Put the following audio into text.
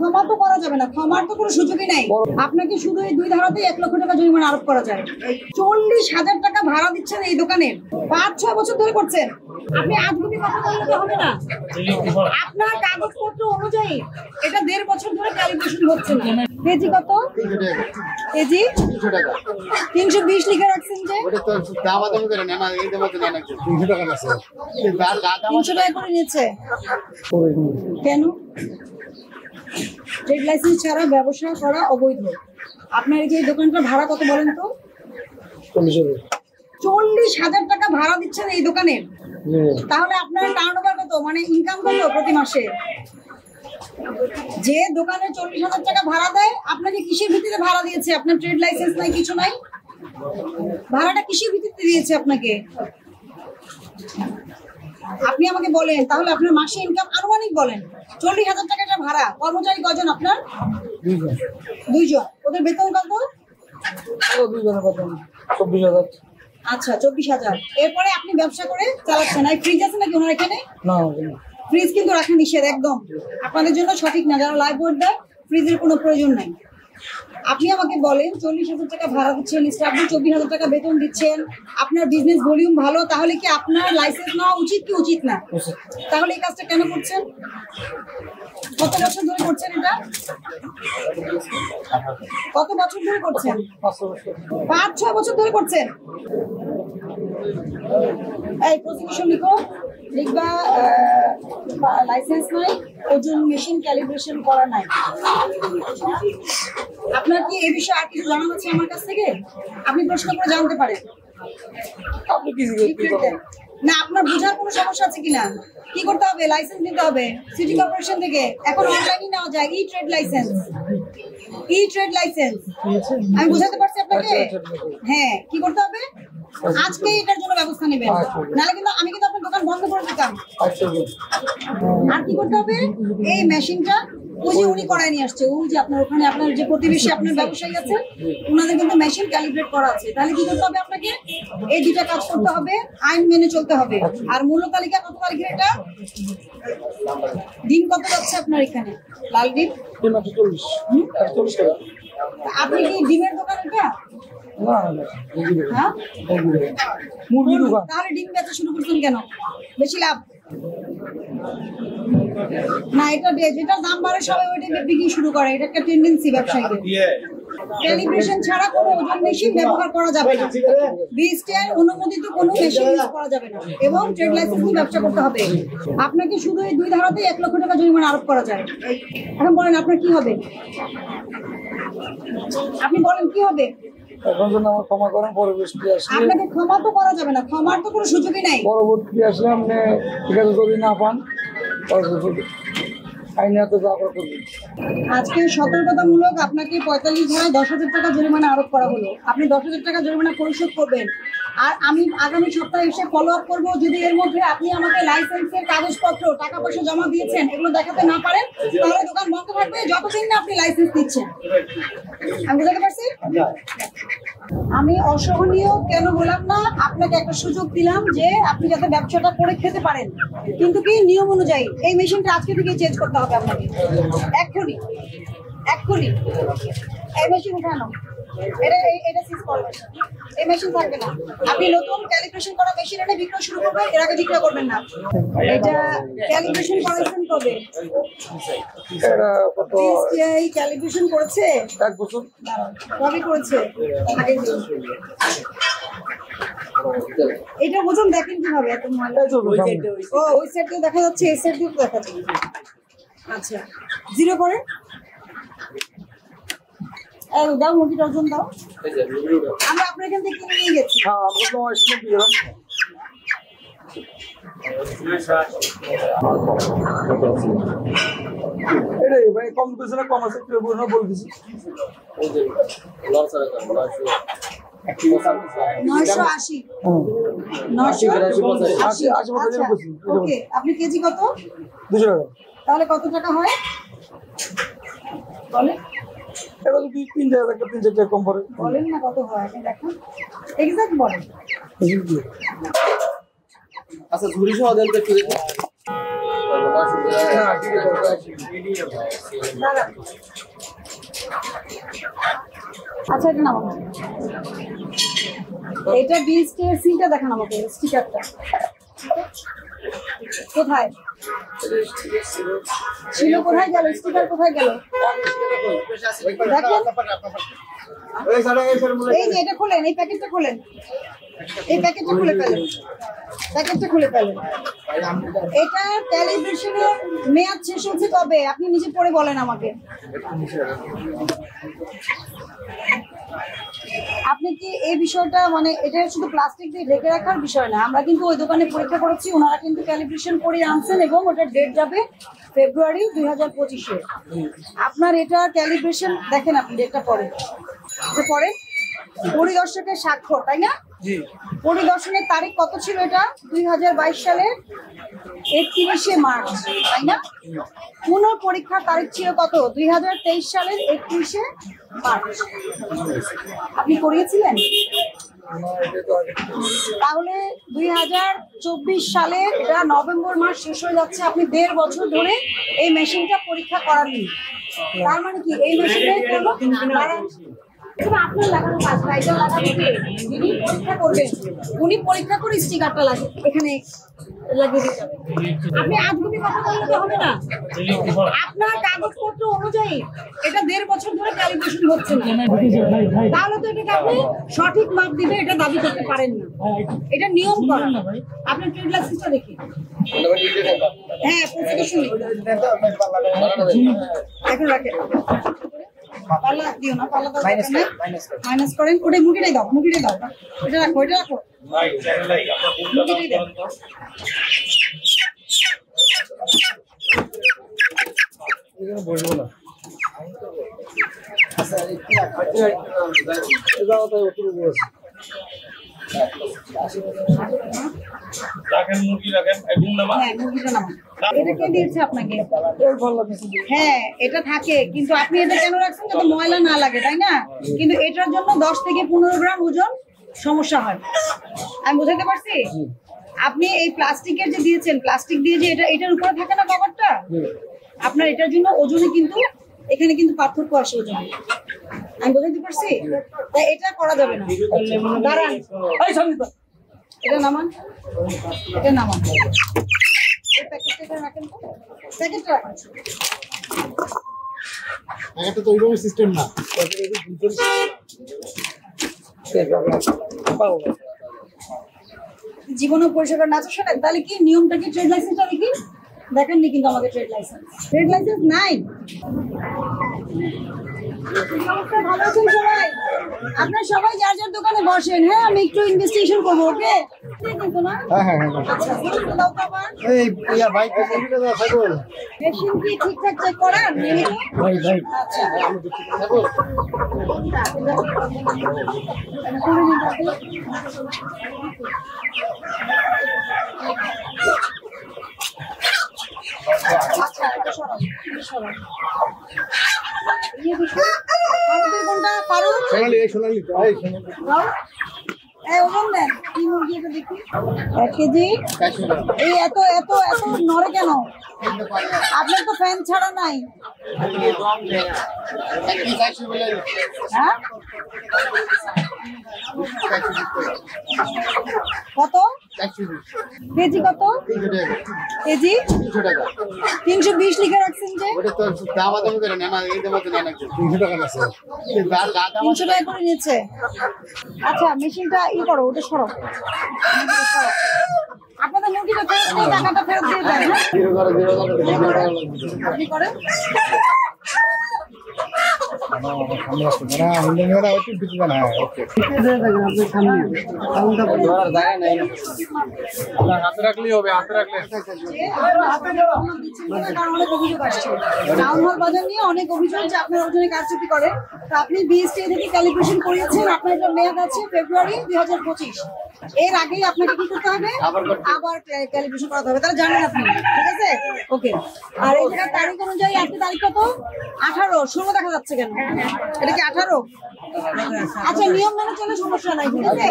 ক্ষমা তো করা যাবে না, ক্ষমার তো কোনো সুযোগই নাই। আপনাকে শুধু এই 2 ধারাতে 1 লক্ষ টাকা জরিমানা আরোপ করা যায়। 40,000 টাকা ভাড়া দিচ্ছেন এই দোকানের, 5-6 বছর ধরে করছেন। আপনি আজগুবি কথা বললে তো হবে না। আপনার কাগজপত্র অনুযায়ী এটা 1.5 বছর ধরে ক্যালিব্রেশন হচ্ছে না। কেজি কত? কেজি 320 লিখে রাখছেন যে 300 টাকা করে নিয়েছে কেন? ট্রেড লাইসেন্স ছাড়া ব্যবসা করা অবৈধ। আপনার এই দোকানটা ভাড়া কত বলেন তো? 40,000 টাকা ভাড়া দিচ্ছেন এই দোকানের, তাহলে আপনার টার্নওভার কত, মানে ইনকাম কত প্রতি মাসে? যে দোকানে 40,000 টাকা ভাড়া দেয়, আপনাকে কিসের ভিত্তিতে ভাড়া দিয়েছে? আপনার ট্রেড লাইসেন্স নাই, কিছু নাই, ভাড়াটা কিসের ভিত্তিতে দিয়েছে আপনাকে? আপনি আমাকে বলেন তাহলে আপনার মাসে ইনকাম আনুমানিক বলেন। 40,000 টাকা এটা ভাড়া, কর্মচারী কজন আপনার? 2 জন। ওদের বেতন কত? 24,000। আচ্ছা 24,000। এরপরে আপনি ব্যবসা করে চালাচ্ছেন। আর ফ্রিজ আছে নাকি ওনার এখানে? না, ফ্রিজ কিন্তু রাখা নিষেধ একদম, আপনাদের জন্য সঠিক না। যারা লাইভ বোর্ড দেয় ফ্রিজের কোনো প্রয়োজন নাই। আপনি আমাকে বলেন 40,000 টাকা ভাড়া দিচ্ছেন, স্টাফদের 24,000 টাকা বেতন দিচ্ছেন, আপনার বিজনেস ভলিউম ভালো, তাহলে কি আপনার লাইসেন্স নেওয়া উচিত কি উচিত না? তাহলে এই কাজটা কেন করছেন? কত বছর ধরে করছেন এটা? কত বছর ধরে করছেন? 5-6 বছর ধরে করছেন। এই প্রসিকিউশন লিখো, লিখবা লাইসেন্স নাই, ওজন মেশিন ক্যালিব্রেশন করা নাই। আপনার কি এই বিষয়ে আর কিছু জানা আছে আমার কাছ থেকে? আপনি প্রশ্ন করে জানতে পারেন। আপনি কি না, আপনার বোঝার কোনো সমস্যা আছে কিনা? কি করতে হবে? লাইসেন্স নিতে হবে সিটি কর্পোরেশন থেকে। এখন অনলাইনে নেওয়া যায় ই ট্রেড লাইসেন্স। ই ট্রেড লাইসেন্স আমি বুঝাতে পারছি আপনাকে? হ্যাঁ, কি করতে হবে? আজকে এটার জন্য ব্যবস্থা নেবেন, নাহলে কিন্তু আমি কিন্তু আপনার দোকান বন্ধ করে দিতাম। আর কি করতে হবে? এই মেশিনটা ওই যে উনি করায় নিয়ে আসছে, ওই যে আপনার ওখানে আপনার যে প্রতিবেশী আপনার ব্যবসায়ী আছে, ওনাদের কিন্তু মেশিন ক্যালিব্রেট করা আছে। তাহলে কি করতে হবে আপনাকে? এই 2টা কাজ করতে হবে, আইন মেনে চলতে হবে। আর মূল্য তালিকা কত তারিখের এটা? ডিম কত যাচ্ছে আপনার এখানে? লাল ডিম 40 টাকা। আপনি কি ডিমের দোকান এটা? না, মুরগি দোকান। তাহলে ডিম বেচা শুরু করছেন কেন? বেশি লাভ না। এটা যেটা দাম বাড়ে সবাই ওইটা বিক্রি শুরু করে, এটা একটা টেন্ডেন্সি ব্যবসায়ীদের। ক্যালিব্রেশন ছাড়া কোনো ওজন মেশিন ব্যবহার করা যাবে না, বিএসটিআই অনুমোদিত কোনো মেশিন ইউজ করা যাবে না, এবং ট্রেড লাইসেন্স নিয়ে ব্যবসা করতে হবে। আপনাকে শুধু এই 2 ধারাতে 1 লক্ষ টাকা জরিমানা আরোপ করা যায়। এখন বলেন আপনার কি হবে? আপনি বলেন কি হবে? এখন যেন আমার ক্ষমা করেন, পরবর্তী আসলে আপনাকে ক্ষমা তো করা যাবে না, ক্ষমার তো কোনো সুযোগই নাই। পরবর্তী আসলে আপনি ঠিক আছে যদি না পান আইনে তো যা করবেন। আজকে সতর্কতামূলক আপনাকে 45 ধারায় 10,000 টাকা জরিমানা আরোপ করা হলো। আপনি 10,000 টাকা জরিমানা পরিশোধ করবেন। আর আমি আগামী সপ্তাহে এসে ফলো আপ করবো। যদি এর মধ্যে আপনি আমাকে লাইসেন্সের কাগজপত্র, টাকা পয়সা জমা দিয়েছেন, এগুলো দেখাতে না পারেন, তাহলে দোকান বন্ধ থাকবে যতদিন না আপনি লাইসেন্স দিচ্ছেন। আমি বুঝতে পারছি? আমি অসহনীয় কেন বললাম না? আপনাকে একটা সুযোগ দিলাম যে আপনি যাতে ব্যবসাটা করে খেতে পারেন, কিন্তু কি নিয়ম অনুযায়ী এই মেশিনটা আজকে থেকে চেঞ্জ করতে হবে আপনাকে, এক্ষুনি এক্ষুনি। এই মেশিন উঠানো, এটা সিজ করবেন, এই মেশিন থাকবে না। আপনি নতুন ক্যালিব্রেশন করা মেশিন এনে বিক্রয় শুরু করবেন, এর আগে বিক্রয় করবেন না। এটা ক্যালিব্রেশন করেছেন কবে? এই ক্যালিব্রেশন করেছে 1 বছর। কবে করেছে? আগে। এটা ওজন দেখেন কিভাবে? এত ময়লা। ও ওই সাইড দিয়ে দেখা যাচ্ছে, এই সাইড দিয়ে দেখা যাচ্ছে। আচ্ছা, 0 করে দাও, মুরগিটা ওজন দাও। আমরা আপনার এখান থেকে কিনে নিয়ে গেছি। হ্যাঁ, আমরা তো আসলে দিয়ে দিলাম। এটাই ভাই, কম কিছু না, কম আছে একটু বলতেছি। 980। 980। ওকে, আপনি কেজি কত? 200 টাকা। তাহলে কত টাকা হয় বলেন? এবার যদি 3,000 টাকা 3,000 টাকা কম পড়ে বলেন না কত হয়, আপনি দেখুন এক্সাক্ট বলেন। আচ্ছা ঝুড়ি সহ দেন তো একটু দেখি। দাঁড়ান। আচ্ছা এটা নামানো, এটা বিএসটি এর সিলটা দেখান আমাকে, স্টিকারটা কোথায় ছিল, কোথায় গেল স্টিকার, কোথায় গেল দেখেন। এই যে এটা খোলেন, এই প্যাকেটটা খোলেন, এই প্যাকেটটা খুলে ফেলেন, প্যাকেটটা খুলে ফেলেন। এটা ক্যালিব্রেশনের মেয়াদ শেষ হচ্ছে কবে আপনি নিজে পড়ে বলেন আমাকে। আপনি কি এই বিষয়টা মানে এটা শুধু প্লাস্টিক দিয়ে ঢেকে রাখার বিষয় না, আমরা কিন্তু ওই দোকানে পরীক্ষা করেছি, ওনারা কিন্তু ক্যালিব্রেশন করে আনছেন এবং ওটার ডেট যাবে ফেব্রুয়ারি 2025-এ। আপনার এটা ক্যালিব্রেশন দেখেন, আপনি ডেটটা পড়েন, এটা পড়েন, পরিদর্শকের স্বাক্ষর, তাই না? পরিদর্শনের তারিখ কত ছিল? এটা 2022 সালের 31শে মার্চ, তাই না? পুনঃ পরীক্ষার তারিখ ছিল কত? 2023 সালের 31শে মার্চ। আপনি করিয়েছিলেন? তাহলে 2024 সালের এটা নভেম্বর মাস শেষ হয়ে যাচ্ছে, আপনি 1.5 বছর ধরে এই মেশিনটা পরীক্ষা করাননি। তার মানে কি এই মেশিনে আপনার লাগানো কাজটা, এটা লাগানো যিনি পরীক্ষা করবেন উনি পরীক্ষা করে স্টিকারটা লাগে এখানে লাগিয়ে দিতে হবে। আপনি আজগুবি কথা বললে তো হবে না, আপনার কাগজপত্র অনুযায়ী এটা 1.5 বছর ধরে ক্যালিব্রেশন হচ্ছে না, তাহলে তো এটাকে আপনি সঠিক মাপ দিবে এটা দাবি করতে পারেন না, এটা নিয়ম করা। আপনার ট্রেড লাইসেন্সটা দেখি, হ্যাঁ প্রসিকিউশন এখন রাখেন, পাল্লা দিও না, পাল্লা দাও, মাইনাস করেন, ওটাই মুটিটাই দাও, মুটিটাই দাও, এটা রাখো, এটা রাখো, মুটিটাই দাও। বসবো না রাখেন মুরগি রাখেন, হ্যাঁ মুরগিটা নামান। এটা কে দিয়েছে আপনাকে? হ্যাঁ এটা থাকে, কিন্তু আপনি এটা কেন রাখছেন যাতে ময়লা না লাগে, তাই না? কিন্তু এটার জন্য 10 থেকে 15 গ্রাম ওজন সমস্যা হয়, আমি বোঝাতে পারছি? আপনি এই প্লাস্টিকের যে দিয়েছেন, প্লাস্টিক দিয়ে যে এটার উপরে থাকে না কভারটা, আপনার এটার জন্য ওজনে কিন্তু এখানে কিন্তু পার্থক্য আসে ওজনে, আমি বোঝাতে পারছি? তাই এটা করা যাবে না। দাঁড়ান, এটা নামান, এটা নামান, এই প্যাকেটটা রাখেন তো, প্যাকেটটা রাখেন। এটা তো ওইরকম সিস্টেম না। জীবনে পরিষেবার নাচ শোনেন, তাহলে কি নিয়মটা কি? ট্রেড লাইসেন্সটা দেখি, দেখেননি কিন্তু আমাদের ট্রেড লাইসেন্স নাই। ভালো আছেন সবাই? আপনার সবাই যার যার দোকানে বসেন, হ্যাঁ আমি একটু ইনভেস্টিগেশন করবো, ওকে? কিন্তু না আচ্ছা দাও তো আবার। এই ইয়া ভাই কম্পিউটার দাও সাইকেল। মেশিন কি ঠিকঠাক চেক করান নিয়মিত? ভাই আচ্ছা আমি দেখি সাইকেল। করে নিন তাহলে। আচ্ছা এটা সরাও, এটা সরাও। ফারুকের কোনটা? ফারুক সোনালি এই সোনালি ভাই সোনালি। দাও। এই ওজন দেন, কি মুরগি এটা দেখি। 1 কেজি। এই এত এত এত নড়ে কেন? আপনার তো ফ্যান ছাড়া নাই। হ্যাঁ কত কেজি? কত কেজি? 320 লিখে রাখছেন যে। 300 টাকা করে নিচ্ছে। আচ্ছা মেশিনটা করো, ওটা সরো। আপনাদের মুরগিটা ফেরত দিয়ে টাকাটা ফেরত দিয়ে দেন। আপনি করেন। হাতে রাখলেই হবে, হাতে রাখলে। অনেক অভিযোগ আসছে টাউন হল বাজার নিয়ে, অনেক অভিযোগ যে আপনার ওজনে কারচুপি করে। তো আপনি বিএসটি থেকে ক্যালিব্রেশন করিয়েছেন, আপনার এটা মেয়াদ আছে ফেব্রুয়ারি 2025। এর আগেই আপনাকে কি করতে হবে? আবার ক্যালিব্রেশন করাতে হবে, তাহলে জানেন আপনি, ঠিক আছে? ওকে। আর এই জায়গার তারিখ অনুযায়ী আজকে তারিখ কত? 18। 16 দেখা যাচ্ছে কেন? এটা কি 18? আচ্ছা নিয়ম মেনে চলে সমস্যা নাই, ঠিক আছে?